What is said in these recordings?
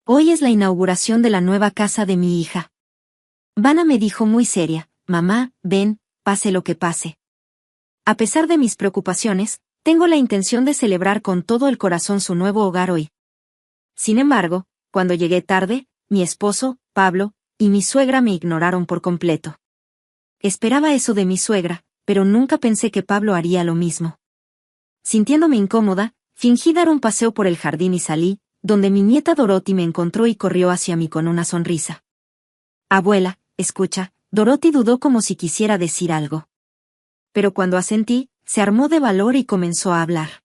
Hoy es la inauguración de la nueva casa de mi hija. Vanna me dijo muy seria, mamá, ven, pase lo que pase. A pesar de mis preocupaciones, tengo la intención de celebrar con todo el corazón su nuevo hogar hoy. Sin embargo, cuando llegué tarde, mi esposo, Pablo, y mi suegra me ignoraron por completo. Esperaba eso de mi suegra, pero nunca pensé que Pablo haría lo mismo. Sintiéndome incómoda, fingí dar un paseo por el jardín y salí, donde mi nieta Dorothy me encontró y corrió hacia mí con una sonrisa. Abuela, escucha, Dorothy dudó como si quisiera decir algo. Pero cuando asentí, se armó de valor y comenzó a hablar.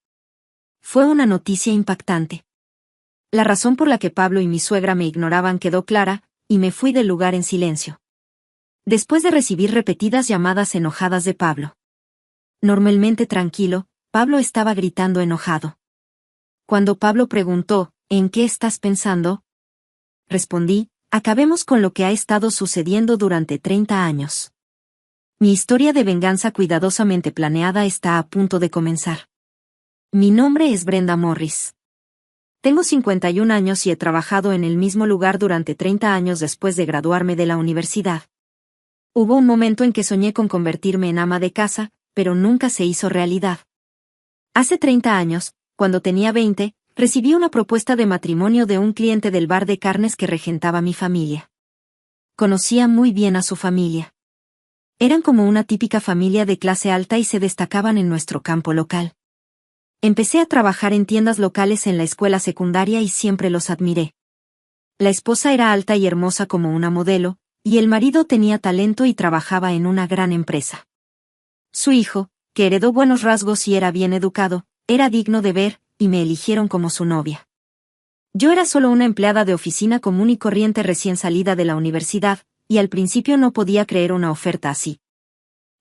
Fue una noticia impactante. La razón por la que Pablo y mi suegra me ignoraban quedó clara, y me fui del lugar en silencio. Después de recibir repetidas llamadas enojadas de Pablo. Normalmente tranquilo, Pablo estaba gritando enojado. Cuando Pablo preguntó, ¿en qué estás pensando?, respondí, acabemos con lo que ha estado sucediendo durante 30 años. Mi historia de venganza cuidadosamente planeada está a punto de comenzar. Mi nombre es Brenda Morris. Tengo 51 años y he trabajado en el mismo lugar durante 30 años después de graduarme de la universidad. Hubo un momento en que soñé con convertirme en ama de casa, pero nunca se hizo realidad. Hace 30 años, cuando tenía 20, recibí una propuesta de matrimonio de un cliente del bar de carnes que regentaba mi familia. Conocía muy bien a su familia. Eran como una típica familia de clase alta y se destacaban en nuestro campo local. Empecé a trabajar en tiendas locales en la escuela secundaria y siempre los admiré. La esposa era alta y hermosa como una modelo, y el marido tenía talento y trabajaba en una gran empresa. Su hijo, que heredó buenos rasgos y era bien educado, era digno de ver, y me eligieron como su novia. Yo era solo una empleada de oficina común y corriente recién salida de la universidad, y al principio no podía creer una oferta así.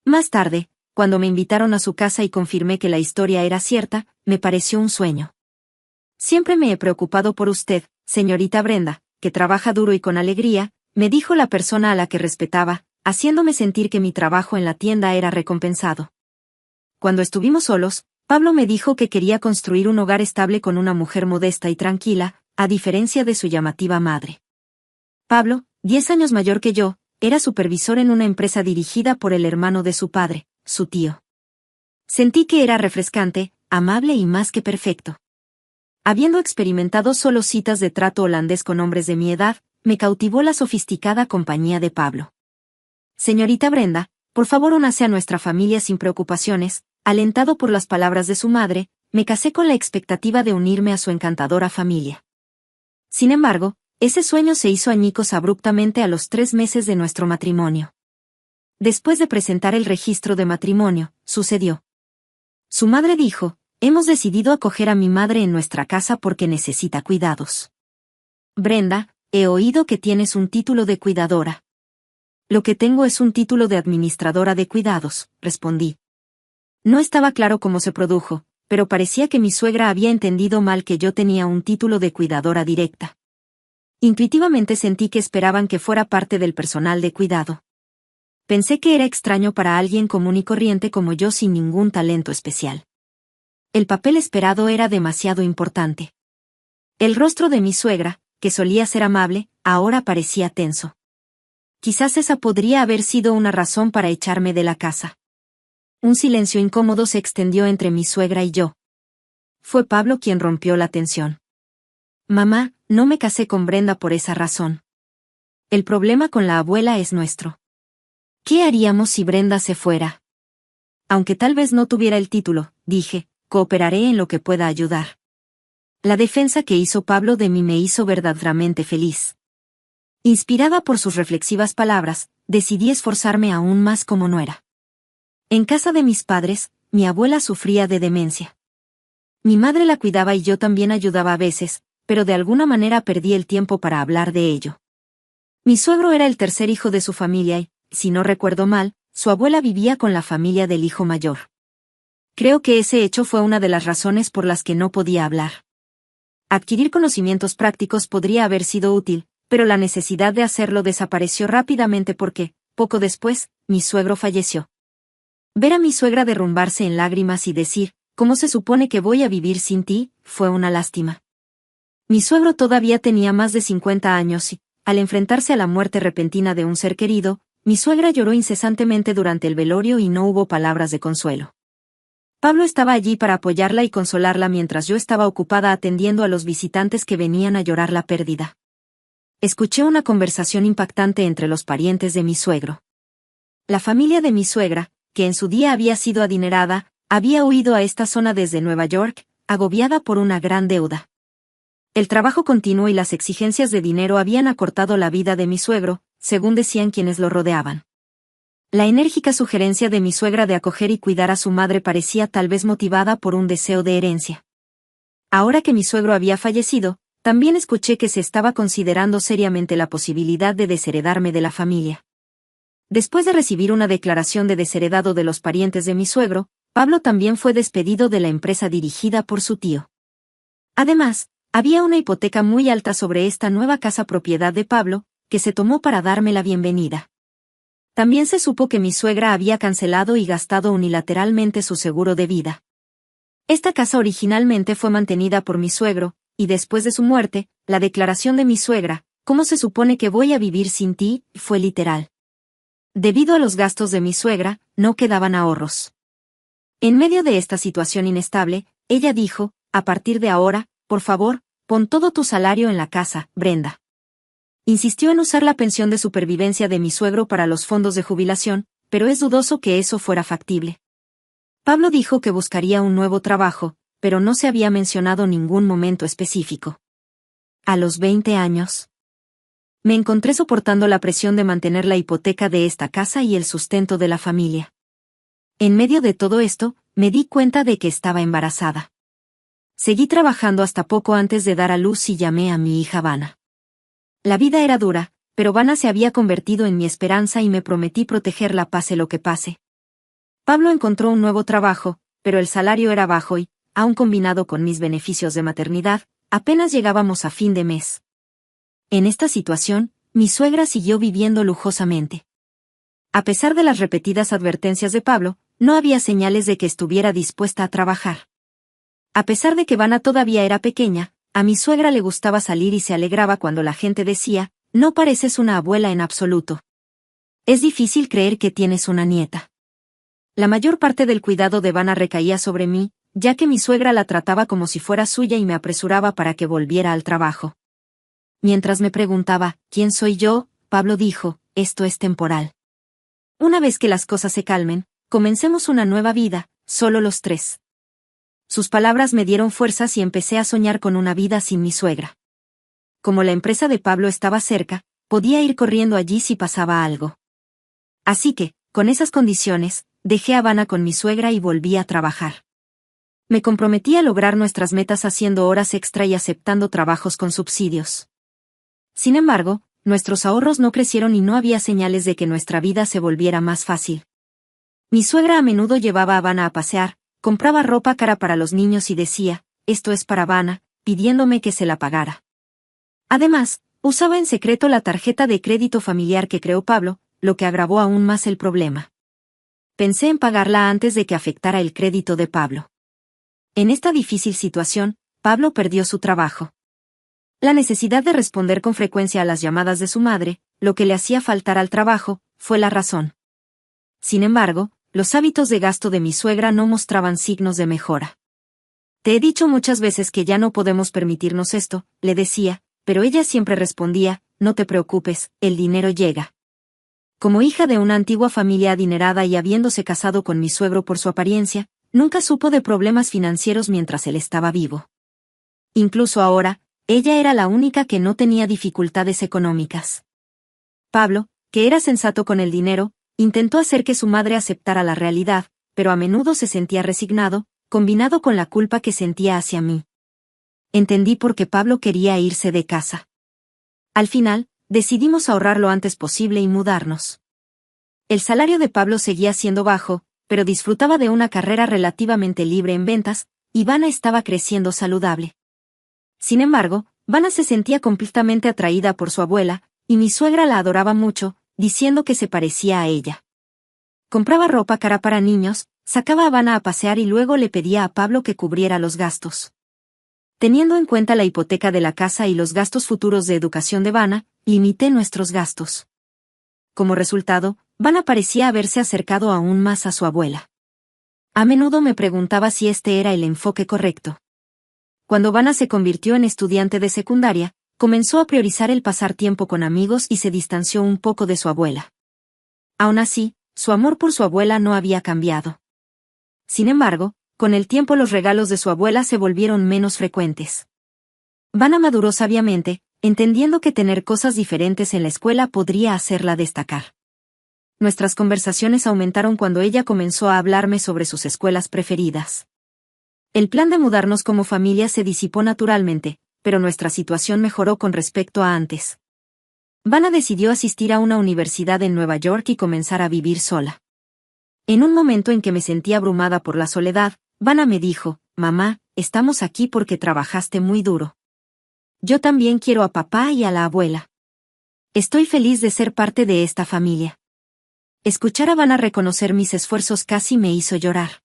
Más tarde, cuando me invitaron a su casa y confirmé que la historia era cierta, me pareció un sueño. Siempre me he preocupado por usted, señorita Brenda, que trabaja duro y con alegría, me dijo la persona a la que respetaba, haciéndome sentir que mi trabajo en la tienda era recompensado. Cuando estuvimos solos, Pablo me dijo que quería construir un hogar estable con una mujer modesta y tranquila, a diferencia de su llamativa madre. Pablo, 10 años mayor que yo, era supervisor en una empresa dirigida por el hermano de su padre, su tío. Sentí que era refrescante, amable y más que perfecto. Habiendo experimentado solo citas de trato holandés con hombres de mi edad, me cautivó la sofisticada compañía de Pablo. Señorita Brenda, por favor únase a nuestra familia sin preocupaciones. Alentado por las palabras de su madre, me casé con la expectativa de unirme a su encantadora familia. Sin embargo, ese sueño se hizo añicos abruptamente a los 3 meses de nuestro matrimonio. Después de presentar el registro de matrimonio, sucedió. Su madre dijo, hemos decidido acoger a mi madre en nuestra casa porque necesita cuidados. Brenda, he oído que tienes un título de cuidadora. Lo que tengo es un título de administradora de cuidados, respondí. No estaba claro cómo se produjo, pero parecía que mi suegra había entendido mal que yo tenía un título de cuidadora directa. Intuitivamente sentí que esperaban que fuera parte del personal de cuidado. Pensé que era extraño para alguien común y corriente como yo sin ningún talento especial. El papel esperado era demasiado importante. El rostro de mi suegra, que solía ser amable, ahora parecía tenso. Quizás esa podría haber sido una razón para echarme de la casa. Un silencio incómodo se extendió entre mi suegra y yo. Fue Pablo quien rompió la tensión. Mamá, no me casé con Brenda por esa razón. El problema con la abuela es nuestro. ¿Qué haríamos si Brenda se fuera? Aunque tal vez no tuviera el título, dije, cooperaré en lo que pueda ayudar. La defensa que hizo Pablo de mí me hizo verdaderamente feliz. Inspirada por sus reflexivas palabras, decidí esforzarme aún más como nuera. En casa de mis padres, mi abuela sufría de demencia. Mi madre la cuidaba y yo también ayudaba a veces, pero de alguna manera perdí el tiempo para hablar de ello. Mi suegro era el tercer hijo de su familia y, si no recuerdo mal, su abuela vivía con la familia del hijo mayor. Creo que ese hecho fue una de las razones por las que no podía hablar. Adquirir conocimientos prácticos podría haber sido útil, pero la necesidad de hacerlo desapareció rápidamente porque, poco después, mi suegro falleció. Ver a mi suegra derrumbarse en lágrimas y decir, ¿cómo se supone que voy a vivir sin ti?, fue una lástima. Mi suegro todavía tenía más de 50 años y, al enfrentarse a la muerte repentina de un ser querido, mi suegra lloró incesantemente durante el velorio y no hubo palabras de consuelo. Pablo estaba allí para apoyarla y consolarla mientras yo estaba ocupada atendiendo a los visitantes que venían a llorar la pérdida. Escuché una conversación impactante entre los parientes de mi suegro. La familia de mi suegra, que en su día había sido adinerada, había huido a esta zona desde Nueva York, agobiada por una gran deuda. El trabajo continuo y las exigencias de dinero habían acortado la vida de mi suegro, según decían quienes lo rodeaban. La enérgica sugerencia de mi suegra de acoger y cuidar a su madre parecía tal vez motivada por un deseo de herencia. Ahora que mi suegro había fallecido, también escuché que se estaba considerando seriamente la posibilidad de desheredarme de la familia. Después de recibir una declaración de desheredado de los parientes de mi suegro, Pablo también fue despedido de la empresa dirigida por su tío. Además, había una hipoteca muy alta sobre esta nueva casa propiedad de Pablo, que se tomó para darme la bienvenida. También se supo que mi suegra había cancelado y gastado unilateralmente su seguro de vida. Esta casa originalmente fue mantenida por mi suegro, y después de su muerte, la declaración de mi suegra, ¿cómo se supone que voy a vivir sin ti?, fue literal. Debido a los gastos de mi suegra, no quedaban ahorros. En medio de esta situación inestable, ella dijo, a partir de ahora, por favor, pon todo tu salario en la casa, Brenda. Insistió en usar la pensión de supervivencia de mi suegro para los fondos de jubilación, pero es dudoso que eso fuera factible. Pablo dijo que buscaría un nuevo trabajo, pero no se había mencionado ningún momento específico. A los 20 años, me encontré soportando la presión de mantener la hipoteca de esta casa y el sustento de la familia. En medio de todo esto, me di cuenta de que estaba embarazada. Seguí trabajando hasta poco antes de dar a luz y llamé a mi hija Vanna. La vida era dura, pero Vanna se había convertido en mi esperanza y me prometí protegerla pase lo que pase. Pablo encontró un nuevo trabajo, pero el salario era bajo y, aun combinado con mis beneficios de maternidad, apenas llegábamos a fin de mes. En esta situación, mi suegra siguió viviendo lujosamente. A pesar de las repetidas advertencias de Pablo, no había señales de que estuviera dispuesta a trabajar. A pesar de que Vanna todavía era pequeña, a mi suegra le gustaba salir y se alegraba cuando la gente decía, no pareces una abuela en absoluto. Es difícil creer que tienes una nieta. La mayor parte del cuidado de Vanna recaía sobre mí, ya que mi suegra la trataba como si fuera suya y me apresuraba para que volviera al trabajo. Mientras me preguntaba, ¿quién soy yo?, Pablo dijo, esto es temporal. Una vez que las cosas se calmen, comencemos una nueva vida, solo los tres. Sus palabras me dieron fuerzas y empecé a soñar con una vida sin mi suegra. Como la empresa de Pablo estaba cerca, podía ir corriendo allí si pasaba algo. Así que, con esas condiciones, dejé a Vanna con mi suegra y volví a trabajar. Me comprometí a lograr nuestras metas haciendo horas extra y aceptando trabajos con subsidios. Sin embargo, nuestros ahorros no crecieron y no había señales de que nuestra vida se volviera más fácil. Mi suegra a menudo llevaba a Vanna a pasear, compraba ropa cara para los niños y decía, esto es para Vanna, pidiéndome que se la pagara. Además, usaba en secreto la tarjeta de crédito familiar que creó Pablo, lo que agravó aún más el problema. Pensé en pagarla antes de que afectara el crédito de Pablo. En esta difícil situación, Pablo perdió su trabajo. La necesidad de responder con frecuencia a las llamadas de su madre, lo que le hacía faltar al trabajo, fue la razón. Sin embargo, los hábitos de gasto de mi suegra no mostraban signos de mejora. Te he dicho muchas veces que ya no podemos permitirnos esto, le decía, pero ella siempre respondía, no te preocupes, el dinero llega. Como hija de una antigua familia adinerada y habiéndose casado con mi suegro por su apariencia, nunca supo de problemas financieros mientras él estaba vivo. Incluso ahora, ella era la única que no tenía dificultades económicas. Pablo, que era sensato con el dinero, intentó hacer que su madre aceptara la realidad, pero a menudo se sentía resignado, combinado con la culpa que sentía hacia mí. Entendí por qué Pablo quería irse de casa. Al final, decidimos ahorrar lo antes posible y mudarnos. El salario de Pablo seguía siendo bajo, pero disfrutaba de una carrera relativamente libre en ventas, y Vanna estaba creciendo saludable. Sin embargo, Vanna se sentía completamente atraída por su abuela, y mi suegra la adoraba mucho, diciendo que se parecía a ella. Compraba ropa cara para niños, sacaba a Vanna a pasear y luego le pedía a Pablo que cubriera los gastos. Teniendo en cuenta la hipoteca de la casa y los gastos futuros de educación de Vanna, limité nuestros gastos. Como resultado, Vanna parecía haberse acercado aún más a su abuela. A menudo me preguntaba si este era el enfoque correcto. Cuando Vanna se convirtió en estudiante de secundaria, comenzó a priorizar el pasar tiempo con amigos y se distanció un poco de su abuela. Aún así, su amor por su abuela no había cambiado. Sin embargo, con el tiempo los regalos de su abuela se volvieron menos frecuentes. Vanna maduró sabiamente, entendiendo que tener cosas diferentes en la escuela podría hacerla destacar. Nuestras conversaciones aumentaron cuando ella comenzó a hablarme sobre sus escuelas preferidas. El plan de mudarnos como familia se disipó naturalmente, pero nuestra situación mejoró con respecto a antes. Vanna decidió asistir a una universidad en Nueva York y comenzar a vivir sola. En un momento en que me sentía abrumada por la soledad, Vanna me dijo: «Mamá, estamos aquí porque trabajaste muy duro. Yo también quiero a papá y a la abuela. Estoy feliz de ser parte de esta familia». Escuchar a Vanna reconocer mis esfuerzos casi me hizo llorar.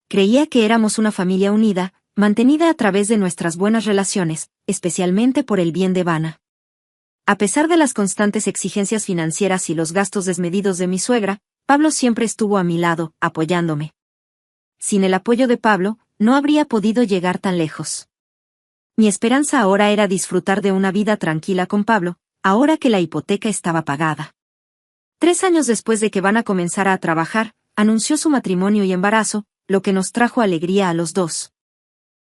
Creía que éramos una familia unida, mantenida a través de nuestras buenas relaciones, especialmente por el bien de Vanna. A pesar de las constantes exigencias financieras y los gastos desmedidos de mi suegra, Pablo siempre estuvo a mi lado, apoyándome. Sin el apoyo de Pablo, no habría podido llegar tan lejos. Mi esperanza ahora era disfrutar de una vida tranquila con Pablo, ahora que la hipoteca estaba pagada. 3 años después de que Vanna comenzara a trabajar, anunció su matrimonio y embarazo, lo que nos trajo alegría a los dos.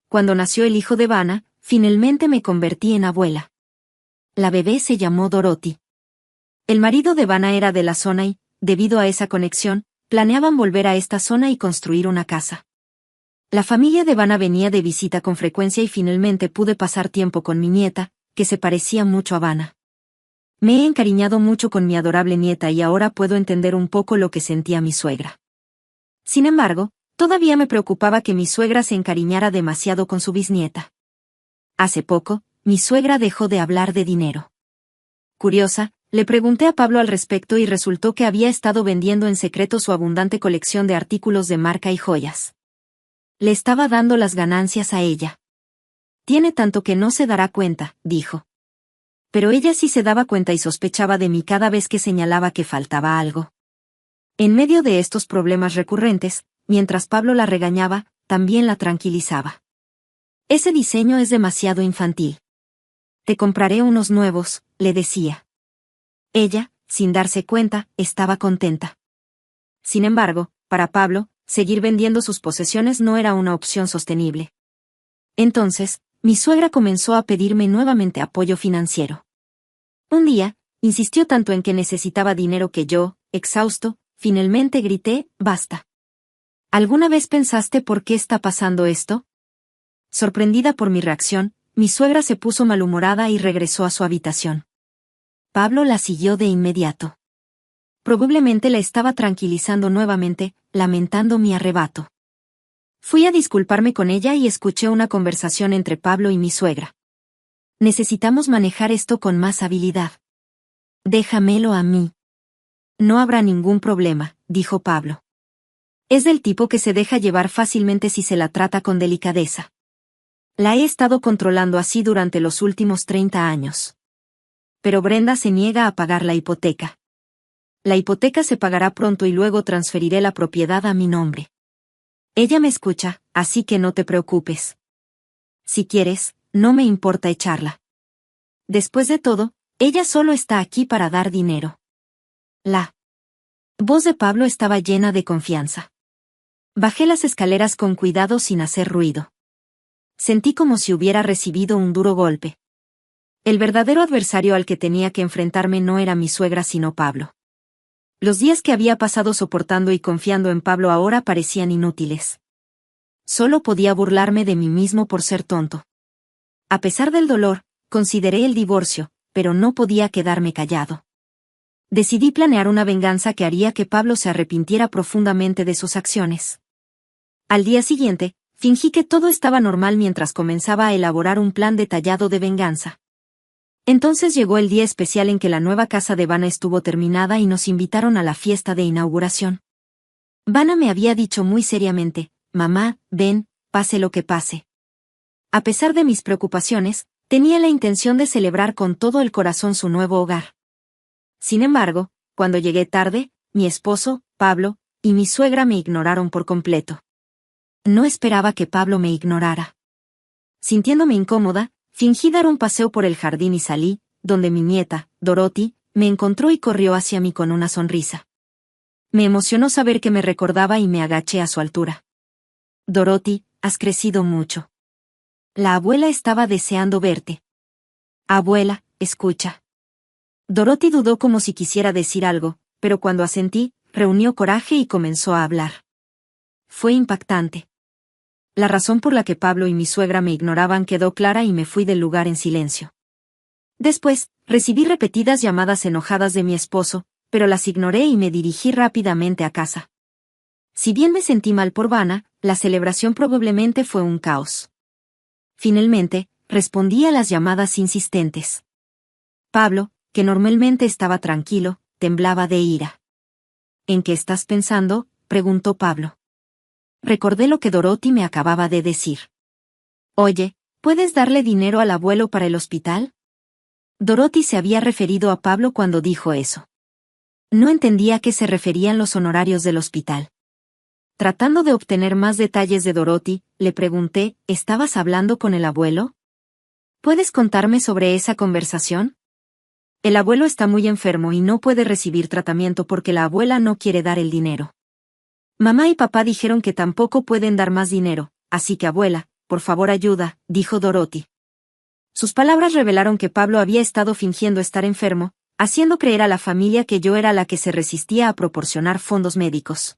Cuando nació el hijo de Vanna, finalmente me convertí en abuela. La bebé se llamó Dorothy. El marido de Vanna era de la zona y, debido a esa conexión, planeaban volver a esta zona y construir una casa. La familia de Vanna venía de visita con frecuencia y finalmente pude pasar tiempo con mi nieta, que se parecía mucho a Vanna. Me he encariñado mucho con mi adorable nieta y ahora puedo entender un poco lo que sentía mi suegra. Sin embargo, todavía me preocupaba que mi suegra se encariñara demasiado con su bisnieta. Hace poco, mi suegra dejó de hablar de dinero. Curiosa, le pregunté a Pablo al respecto y resultó que había estado vendiendo en secreto su abundante colección de artículos de marca y joyas. Le estaba dando las ganancias a ella. Tiene tanto que no se dará cuenta, dijo. Pero ella sí se daba cuenta y sospechaba de mí cada vez que señalaba que faltaba algo. En medio de estos problemas recurrentes, mientras Pablo la regañaba, también la tranquilizaba. Ese diseño es demasiado infantil. Te compraré unos nuevos, le decía. Ella, sin darse cuenta, estaba contenta. Sin embargo, para Pablo, seguir vendiendo sus posesiones no era una opción sostenible. Entonces, mi suegra comenzó a pedirme nuevamente apoyo financiero. Un día, insistió tanto en que necesitaba dinero que yo, exhausto, finalmente grité: «¡Basta! ¿Alguna vez pensaste por qué está pasando esto?». Sorprendida por mi reacción, mi suegra se puso malhumorada y regresó a su habitación. Pablo la siguió de inmediato. Probablemente la estaba tranquilizando nuevamente, lamentando mi arrebato. Fui a disculparme con ella y escuché una conversación entre Pablo y mi suegra. Necesitamos manejar esto con más habilidad. Déjamelo a mí. No habrá ningún problema, dijo Pablo. Es del tipo que se deja llevar fácilmente si se la trata con delicadeza. La he estado controlando así durante los últimos 30 años. Pero Brenda se niega a pagar la hipoteca. La hipoteca se pagará pronto y luego transferiré la propiedad a mi nombre. Ella me escucha, así que no te preocupes. Si quieres, no me importa echarla. Después de todo, ella solo está aquí para dar dinero. La voz de Pablo estaba llena de confianza. Bajé las escaleras con cuidado sin hacer ruido. Sentí como si hubiera recibido un duro golpe. El verdadero adversario al que tenía que enfrentarme no era mi suegra sino Pablo. Los días que había pasado soportando y confiando en Pablo ahora parecían inútiles. Solo podía burlarme de mí mismo por ser tonto. A pesar del dolor, consideré el divorcio, pero no podía quedarme callado. Decidí planear una venganza que haría que Pablo se arrepintiera profundamente de sus acciones. Al día siguiente, fingí que todo estaba normal mientras comenzaba a elaborar un plan detallado de venganza. Entonces llegó el día especial en que la nueva casa de Vanna estuvo terminada y nos invitaron a la fiesta de inauguración. Vanna me había dicho muy seriamente: «Mamá, ven, pase lo que pase. A pesar de mis preocupaciones, tenía la intención de celebrar con todo el corazón su nuevo hogar. Sin embargo, cuando llegué tarde, mi esposo, Pablo, y mi suegra me ignoraron por completo. No esperaba que Pablo me ignorara. Sintiéndome incómoda, fingí dar un paseo por el jardín y salí, donde mi nieta, Dorothy, me encontró y corrió hacia mí con una sonrisa. Me emocionó saber que me recordaba y me agaché a su altura. Dorothy, has crecido mucho. La abuela estaba deseando verte. Abuela, escucha. Dorothy dudó como si quisiera decir algo, pero cuando asentí, reunió coraje y comenzó a hablar. Fue impactante. La razón por la que Pablo y mi suegra me ignoraban quedó clara y me fui del lugar en silencio. Después, recibí repetidas llamadas enojadas de mi esposo, pero las ignoré y me dirigí rápidamente a casa. Si bien me sentí mal por Vanna, la celebración probablemente fue un caos. Finalmente, respondí a las llamadas insistentes. Pablo, que normalmente estaba tranquilo, temblaba de ira. ¿En qué estás pensando?, preguntó Pablo. Recordé lo que Dorothy me acababa de decir. Oye, ¿puedes darle dinero al abuelo para el hospital? Dorothy se había referido a Pablo cuando dijo eso. No entendía a qué se referían los honorarios del hospital. Tratando de obtener más detalles de Dorothy, le pregunté, ¿estabas hablando con el abuelo? ¿Puedes contarme sobre esa conversación? El abuelo está muy enfermo y no puede recibir tratamiento porque la abuela no quiere dar el dinero. Mamá y papá dijeron que tampoco pueden dar más dinero, así que abuela, por favor ayuda, dijo Dorothy. Sus palabras revelaron que Pablo había estado fingiendo estar enfermo, haciendo creer a la familia que yo era la que se resistía a proporcionar fondos médicos.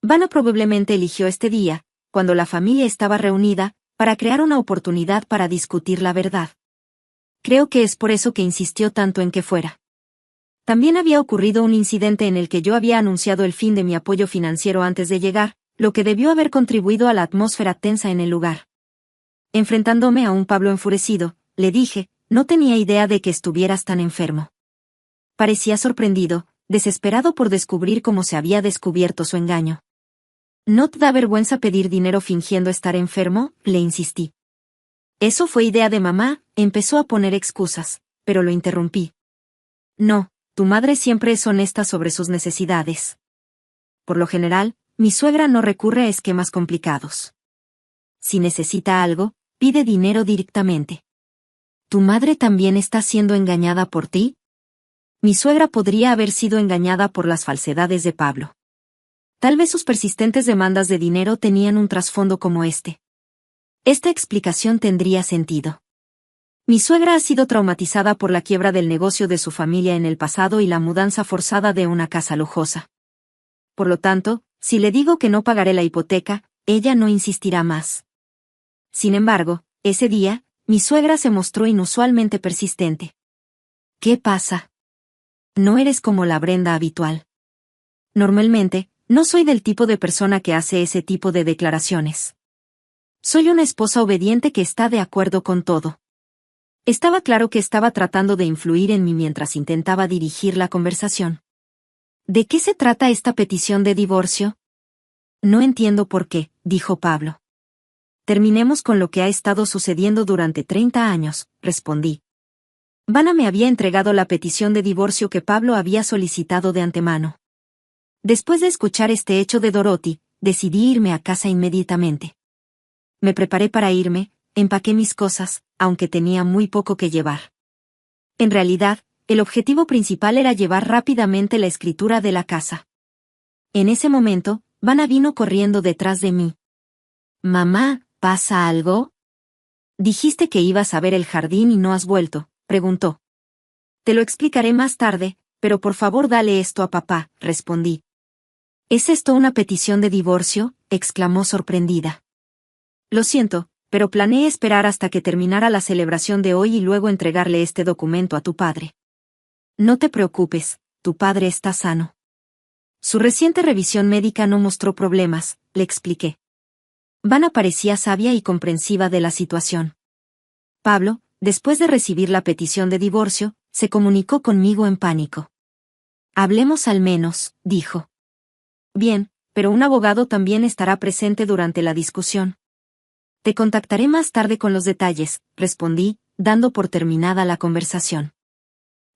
Vanna probablemente eligió este día, cuando la familia estaba reunida, para crear una oportunidad para discutir la verdad. Creo que es por eso que insistió tanto en que fuera. También había ocurrido un incidente en el que yo había anunciado el fin de mi apoyo financiero antes de llegar, lo que debió haber contribuido a la atmósfera tensa en el lugar. Enfrentándome a un Pablo enfurecido, le dije, no tenía idea de que estuvieras tan enfermo. Parecía sorprendido, desesperado por descubrir cómo se había descubierto su engaño. ¿No te da vergüenza pedir dinero fingiendo estar enfermo?, le insistí. Eso fue idea de mamá, empezó a poner excusas, pero lo interrumpí. No, tu madre siempre es honesta sobre sus necesidades. Por lo general, mi suegra no recurre a esquemas complicados. Si necesita algo, pide dinero directamente. ¿Tu madre también está siendo engañada por ti? Mi suegra podría haber sido engañada por las falsedades de Pablo. Tal vez sus persistentes demandas de dinero tenían un trasfondo como este. Esta explicación tendría sentido. Mi suegra ha sido traumatizada por la quiebra del negocio de su familia en el pasado y la mudanza forzada de una casa lujosa. Por lo tanto, si le digo que no pagaré la hipoteca, ella no insistirá más. Sin embargo, ese día, mi suegra se mostró inusualmente persistente. ¿Qué pasa? No eres como la Brenda habitual. Normalmente, no soy del tipo de persona que hace ese tipo de declaraciones. Soy una esposa obediente que está de acuerdo con todo. Estaba claro que estaba tratando de influir en mí mientras intentaba dirigir la conversación. ¿De qué se trata esta petición de divorcio? No entiendo por qué, dijo Pablo. Terminemos con lo que ha estado sucediendo durante 30 años, respondí. Vanna me había entregado la petición de divorcio que Pablo había solicitado de antemano. Después de escuchar este hecho de Dorothy, decidí irme a casa inmediatamente. Me preparé para irme, empaqué mis cosas, aunque tenía muy poco que llevar. En realidad, el objetivo principal era llevar rápidamente la escritura de la casa. En ese momento, Vanna vino corriendo detrás de mí. Mamá, ¿pasa algo? Dijiste que ibas a ver el jardín y no has vuelto, preguntó. Te lo explicaré más tarde, pero por favor dale esto a papá, respondí. ¿Es esto una petición de divorcio?, exclamó sorprendida. Lo siento, pero planeé esperar hasta que terminara la celebración de hoy y luego entregarle este documento a tu padre. No te preocupes, tu padre está sano. Su reciente revisión médica no mostró problemas, le expliqué. Vanna parecía sabia y comprensiva de la situación. Pablo, después de recibir la petición de divorcio, se comunicó conmigo en pánico. Hablemos al menos, dijo. Bien, pero un abogado también estará presente durante la discusión. Te contactaré más tarde con los detalles, respondí, dando por terminada la conversación.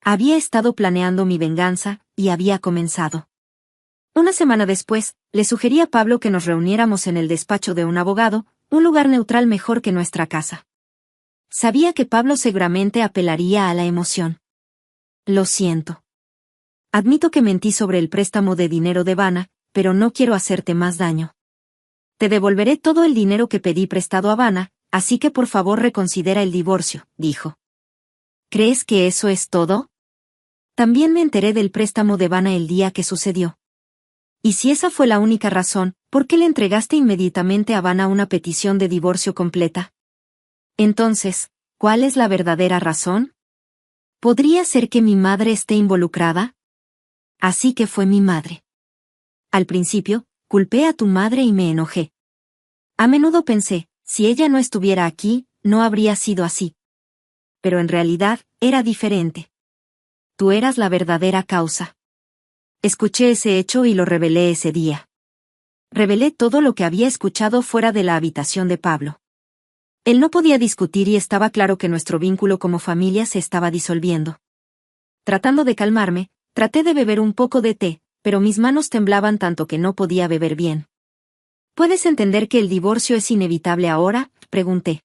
Había estado planeando mi venganza, y había comenzado. Una semana después, le sugerí a Pablo que nos reuniéramos en el despacho de un abogado, un lugar neutral mejor que nuestra casa. Sabía que Pablo seguramente apelaría a la emoción. Lo siento. Admito que mentí sobre el préstamo de dinero de Vanna, pero no quiero hacerte más daño. Te devolveré todo el dinero que pedí prestado a Vanna, así que por favor reconsidera el divorcio, dijo. ¿Crees que eso es todo? También me enteré del préstamo de Vanna el día que sucedió. Y si esa fue la única razón, ¿por qué le entregaste inmediatamente a Vanna una petición de divorcio completa? Entonces, ¿cuál es la verdadera razón? ¿Podría ser que mi madre esté involucrada? Así que fue mi madre. Al principio, culpé a tu madre y me enojé. A menudo pensé, si ella no estuviera aquí, no habría sido así. Pero en realidad, era diferente. Tú eras la verdadera causa. Escuché ese hecho y lo revelé ese día. Revelé todo lo que había escuchado fuera de la habitación de Pablo. Él no podía discutir y estaba claro que nuestro vínculo como familia se estaba disolviendo. Tratando de calmarme, traté de beber un poco de té, pero mis manos temblaban tanto que no podía beber bien. ¿Puedes entender que el divorcio es inevitable ahora?, pregunté.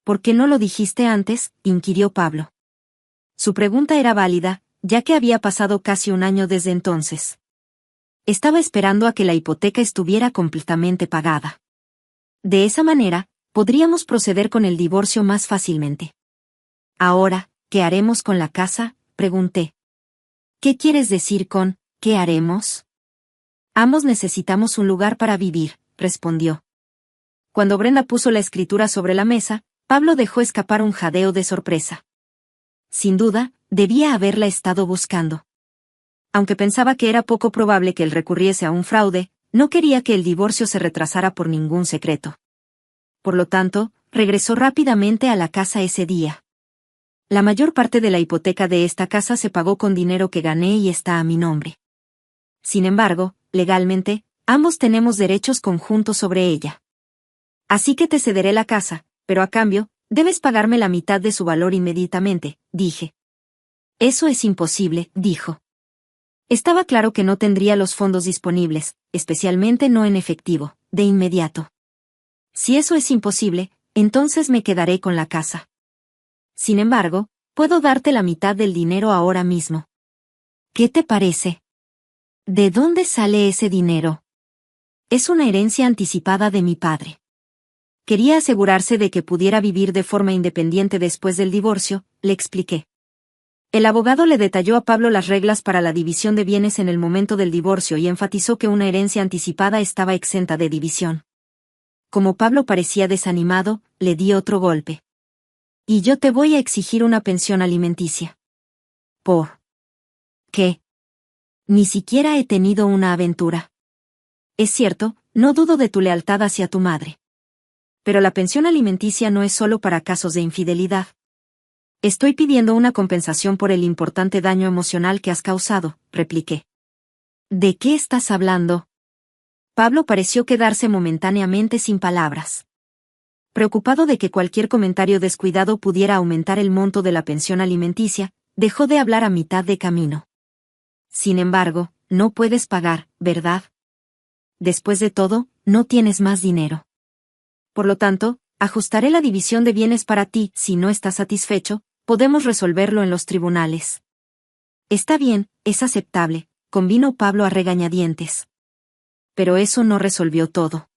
¿Por qué no lo dijiste antes?, inquirió Pablo. Su pregunta era válida, ya que había pasado casi un año desde entonces. Estaba esperando a que la hipoteca estuviera completamente pagada. De esa manera, podríamos proceder con el divorcio más fácilmente. Ahora, ¿qué haremos con la casa?, pregunté. ¿Qué quieres decir con, ¿qué haremos? Ambos necesitamos un lugar para vivir, respondió. Cuando Brenda puso la escritura sobre la mesa, Pablo dejó escapar un jadeo de sorpresa. Sin duda, debía haberla estado buscando. Aunque pensaba que era poco probable que él recurriese a un fraude, no quería que el divorcio se retrasara por ningún secreto. Por lo tanto, regresó rápidamente a la casa ese día. La mayor parte de la hipoteca de esta casa se pagó con dinero que gané y está a mi nombre. Sin embargo, legalmente, ambos tenemos derechos conjuntos sobre ella. Así que te cederé la casa, pero a cambio, debes pagarme la mitad de su valor inmediatamente, dije. Eso es imposible, dijo. Estaba claro que no tendría los fondos disponibles, especialmente no en efectivo, de inmediato. Si eso es imposible, entonces me quedaré con la casa. Sin embargo, puedo darte la mitad del dinero ahora mismo. ¿Qué te parece? ¿De dónde sale ese dinero? Es una herencia anticipada de mi padre. Quería asegurarse de que pudiera vivir de forma independiente después del divorcio, le expliqué. El abogado le detalló a Pablo las reglas para la división de bienes en el momento del divorcio y enfatizó que una herencia anticipada estaba exenta de división. Como Pablo parecía desanimado, le di otro golpe. Y yo te voy a exigir una pensión alimenticia. ¿Por qué? Ni siquiera he tenido una aventura. Es cierto, no dudo de tu lealtad hacia tu madre. Pero la pensión alimenticia no es solo para casos de infidelidad. Estoy pidiendo una compensación por el importante daño emocional que has causado, repliqué. ¿De qué estás hablando? Pablo pareció quedarse momentáneamente sin palabras. Preocupado de que cualquier comentario descuidado pudiera aumentar el monto de la pensión alimenticia, dejó de hablar a mitad de camino. Sin embargo, no puedes pagar, ¿verdad? Después de todo, no tienes más dinero. Por lo tanto, ajustaré la división de bienes para ti. Si no estás satisfecho, podemos resolverlo en los tribunales. Está bien, es aceptable, convino Pablo a regañadientes. Pero eso no resolvió todo.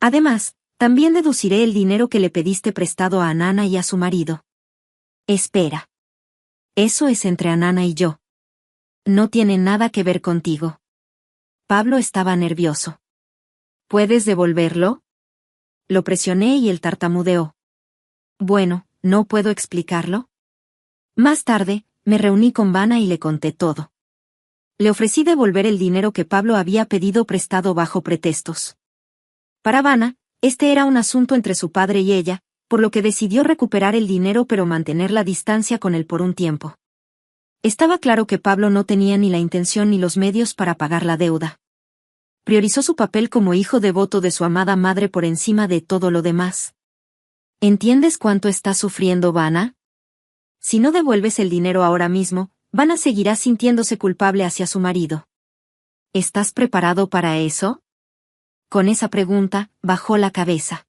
Además, también deduciré el dinero que le pediste prestado a Anana y a su marido. Espera. Eso es entre Anana y yo. No tiene nada que ver contigo. Pablo estaba nervioso. ¿Puedes devolverlo? Lo presioné y él tartamudeó. Bueno, ¿no puedo explicarlo? Más tarde, me reuní con Vanna y le conté todo. Le ofrecí devolver el dinero que Pablo había pedido prestado bajo pretextos. Para Vanna, este era un asunto entre su padre y ella, por lo que decidió recuperar el dinero pero mantener la distancia con él por un tiempo. Estaba claro que Pablo no tenía ni la intención ni los medios para pagar la deuda. Priorizó su papel como hijo devoto de su amada madre por encima de todo lo demás. ¿Entiendes cuánto está sufriendo Vanna? Si no devuelves el dinero ahora mismo, Vanna seguirá sintiéndose culpable hacia su marido. ¿Estás preparado para eso? Con esa pregunta, bajó la cabeza.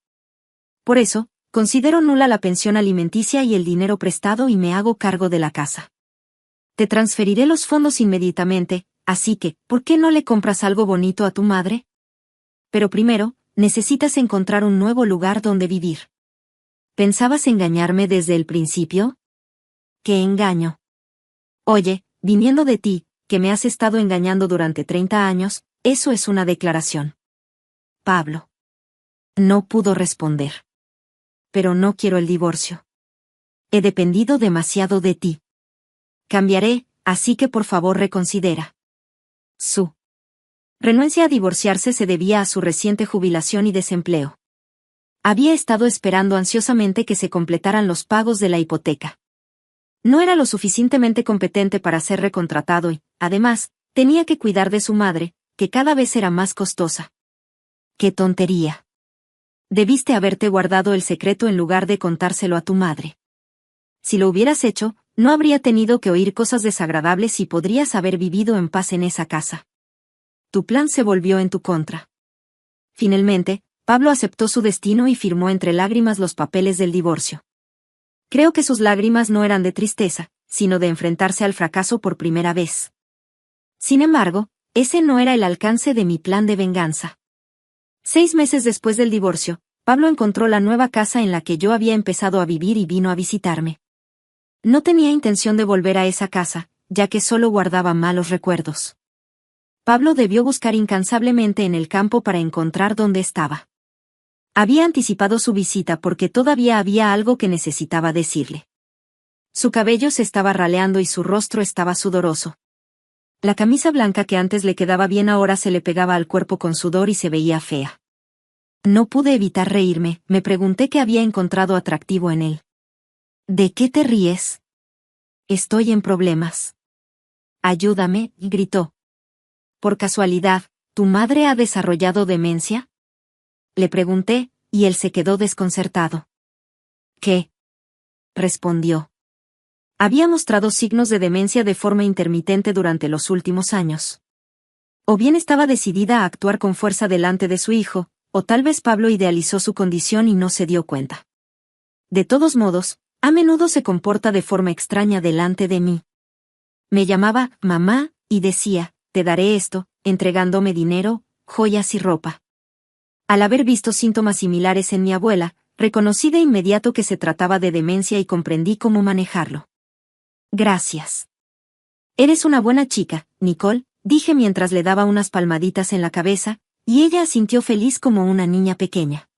Por eso, considero nula la pensión alimenticia y el dinero prestado y me hago cargo de la casa. Te transferiré los fondos inmediatamente, así que, ¿por qué no le compras algo bonito a tu madre? Pero primero, necesitas encontrar un nuevo lugar donde vivir. ¿Pensabas engañarme desde el principio? ¿Qué engaño? Oye, viniendo de ti, que me has estado engañando durante 30 años, eso es una declaración. Pablo. No pudo responder. Pero no quiero el divorcio. He dependido demasiado de ti. Cambiaré, así que por favor reconsidera. Su renuncia a divorciarse se debía a su reciente jubilación y desempleo. Había estado esperando ansiosamente que se completaran los pagos de la hipoteca. No era lo suficientemente competente para ser recontratado y, además, tenía que cuidar de su madre, que cada vez era más costosa. ¡Qué tontería! Debiste haberte guardado el secreto en lugar de contárselo a tu madre. Si lo hubieras hecho, no habría tenido que oír cosas desagradables y podrías haber vivido en paz en esa casa. Tu plan se volvió en tu contra. Finalmente, Pablo aceptó su destino y firmó entre lágrimas los papeles del divorcio. Creo que sus lágrimas no eran de tristeza, sino de enfrentarse al fracaso por primera vez. Sin embargo, ese no era el alcance de mi plan de venganza. 6 meses después del divorcio, Pablo encontró la nueva casa en la que yo había empezado a vivir y vino a visitarme. No tenía intención de volver a esa casa, ya que solo guardaba malos recuerdos. Pablo debió buscar incansablemente en el campo para encontrar dónde estaba. Había anticipado su visita porque todavía había algo que necesitaba decirle. Su cabello se estaba raleando y su rostro estaba sudoroso. La camisa blanca que antes le quedaba bien ahora se le pegaba al cuerpo con sudor y se veía fea. No pude evitar reírme, me pregunté qué había encontrado atractivo en él. ¿De qué te ríes? Estoy en problemas. Ayúdame, gritó. Por casualidad, ¿tu madre ha desarrollado demencia? Le pregunté, y él se quedó desconcertado. ¿Qué? Respondió. Había mostrado signos de demencia de forma intermitente durante los últimos años. O bien estaba decidida a actuar con fuerza delante de su hijo, o tal vez Pablo idealizó su condición y no se dio cuenta. De todos modos, a menudo se comporta de forma extraña delante de mí. Me llamaba mamá, y decía, te daré esto, entregándome dinero, joyas y ropa. Al haber visto síntomas similares en mi abuela, reconocí de inmediato que se trataba de demencia y comprendí cómo manejarlo. Gracias. Eres una buena chica, Nicole, dije mientras le daba unas palmaditas en la cabeza, y ella asintió feliz como una niña pequeña.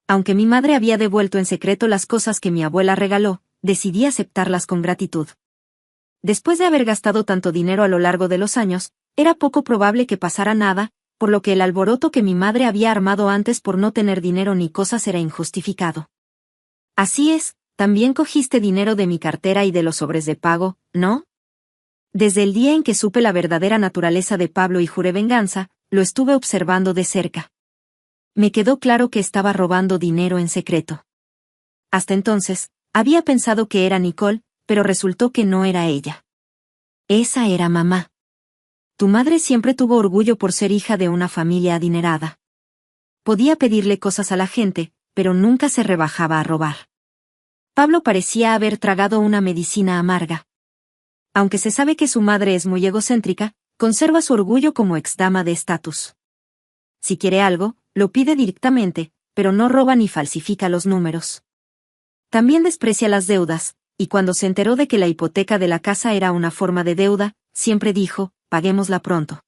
Aunque mi madre había devuelto en secreto las cosas que mi abuela regaló, decidí aceptarlas con gratitud. Después de haber gastado tanto dinero a lo largo de los años, era poco probable que pasara nada, por lo que el alboroto que mi madre había armado antes por no tener dinero ni cosas era injustificado. Así es, también cogiste dinero de mi cartera y de los sobres de pago, ¿no? Desde el día en que supe la verdadera naturaleza de Pablo y juré venganza, lo estuve observando de cerca. Me quedó claro que estaba robando dinero en secreto. Hasta entonces, había pensado que era Nicole, pero resultó que no era ella. Esa era mamá. Tu madre siempre tuvo orgullo por ser hija de una familia adinerada. Podía pedirle cosas a la gente, pero nunca se rebajaba a robar. Pablo parecía haber tragado una medicina amarga. Aunque se sabe que su madre es muy egocéntrica, conserva su orgullo como exdama de estatus. Si quiere algo, lo pide directamente, pero no roba ni falsifica los números. También desprecia las deudas, y cuando se enteró de que la hipoteca de la casa era una forma de deuda, siempre dijo, paguémosla pronto.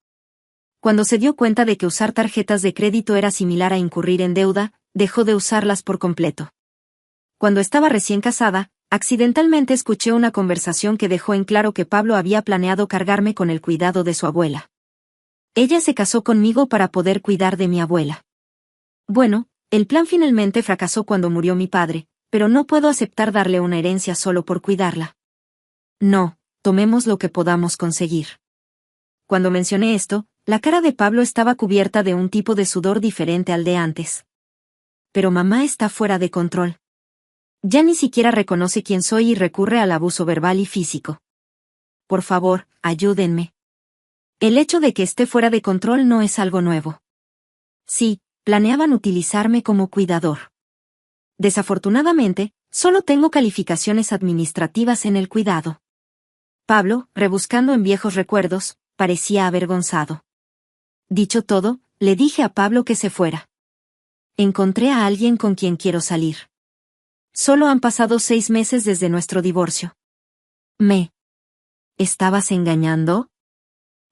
Cuando se dio cuenta de que usar tarjetas de crédito era similar a incurrir en deuda, dejó de usarlas por completo. Cuando estaba recién casada, accidentalmente escuché una conversación que dejó en claro que Pablo había planeado cargarme con el cuidado de su abuela. Ella se casó conmigo para poder cuidar de mi abuela. Bueno, el plan finalmente fracasó cuando murió mi padre, pero no puedo aceptar darle una herencia solo por cuidarla. No, tomemos lo que podamos conseguir. Cuando mencioné esto, La cara de Pablo estaba cubierta de un tipo de sudor diferente al de antes. Pero mamá está fuera de control. Ya ni siquiera reconoce quién soy y recurre al abuso verbal y físico. Por favor, ayúdenme. El hecho de que esté fuera de control no es algo nuevo. Sí, planeaban utilizarme como cuidador. Desafortunadamente, solo tengo calificaciones administrativas en el cuidado. Pablo, rebuscando en viejos recuerdos, parecía avergonzado. Dicho todo, le dije a Pablo que se fuera. Encontré a alguien con quien quiero salir. Solo han pasado 6 meses desde nuestro divorcio. ¿Me estabas engañando?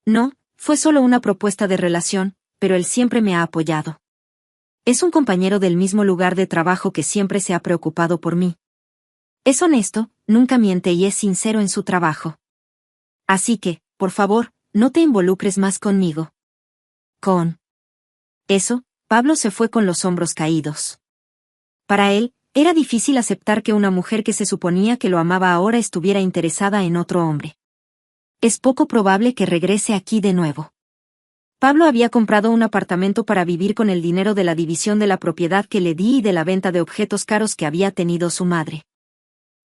No, fue solo una propuesta de relación, pero él siempre me ha apoyado. Es un compañero del mismo lugar de trabajo que siempre se ha preocupado por mí. Es honesto, nunca miente y es sincero en su trabajo. Así que, por favor, no te involucres más conmigo. Con eso, Pablo se fue con los hombros caídos. Para él, era difícil aceptar que una mujer que se suponía que lo amaba ahora estuviera interesada en otro hombre. Es poco probable que regrese aquí de nuevo. Pablo había comprado un apartamento para vivir con el dinero de la división de la propiedad que le di y de la venta de objetos caros que había tenido su madre.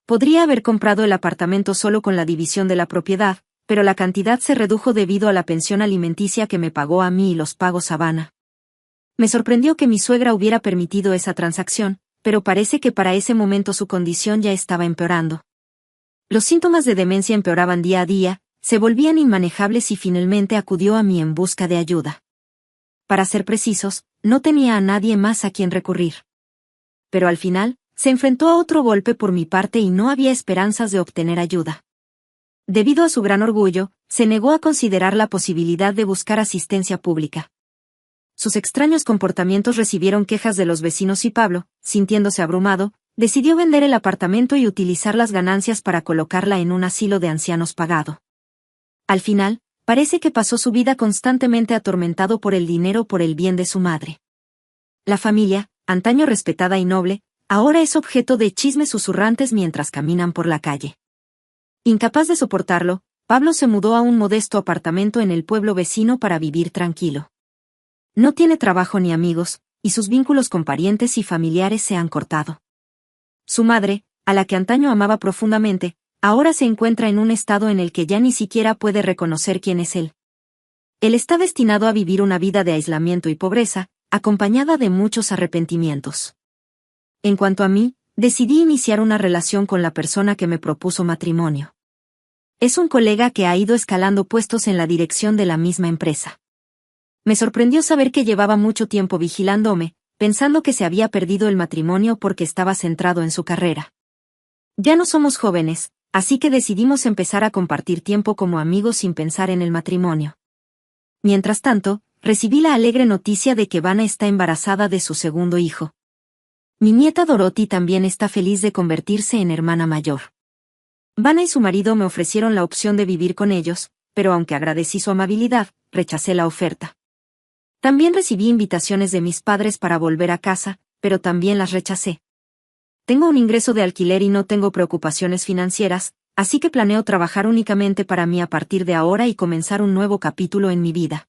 Podría haber comprado el apartamento solo con la división de la propiedad, pero la cantidad se redujo debido a la pensión alimenticia que me pagó a mí y los pagos a Vanna. Me sorprendió que mi suegra hubiera permitido esa transacción, pero parece que para ese momento su condición ya estaba empeorando. Los síntomas de demencia empeoraban día a día, se volvían inmanejables y finalmente acudió a mí en busca de ayuda. Para ser precisos, no tenía a nadie más a quien recurrir. Pero al final, se enfrentó a otro golpe por mi parte y no había esperanzas de obtener ayuda. Debido a su gran orgullo, se negó a considerar la posibilidad de buscar asistencia pública. Sus extraños comportamientos recibieron quejas de los vecinos y Pablo, sintiéndose abrumado, decidió vender el apartamento y utilizar las ganancias para colocarla en un asilo de ancianos pagado. Al final, parece que pasó su vida constantemente atormentado por el dinero por el bien de su madre. La familia, antaño respetada y noble, ahora es objeto de chismes susurrantes mientras caminan por la calle. Incapaz de soportarlo, Pablo se mudó a un modesto apartamento en el pueblo vecino para vivir tranquilo. No tiene trabajo ni amigos, y sus vínculos con parientes y familiares se han cortado. Su madre, a la que antaño amaba profundamente, ahora se encuentra en un estado en el que ya ni siquiera puede reconocer quién es él. Él está destinado a vivir una vida de aislamiento y pobreza, acompañada de muchos arrepentimientos. En cuanto a mí, decidí iniciar una relación con la persona que me propuso matrimonio. Es un colega que ha ido escalando puestos en la dirección de la misma empresa. Me sorprendió saber que llevaba mucho tiempo vigilándome, pensando que se había perdido el matrimonio porque estaba centrado en su carrera. Ya no somos jóvenes, así que decidimos empezar a compartir tiempo como amigos sin pensar en el matrimonio. Mientras tanto, recibí la alegre noticia de que Vanna está embarazada de su segundo hijo. Mi nieta Dorothy también está feliz de convertirse en hermana mayor. Vanna y su marido me ofrecieron la opción de vivir con ellos, pero aunque agradecí su amabilidad, rechacé la oferta. También recibí invitaciones de mis padres para volver a casa, pero también las rechacé. Tengo un ingreso de alquiler y no tengo preocupaciones financieras, así que planeo trabajar únicamente para mí a partir de ahora y comenzar un nuevo capítulo en mi vida.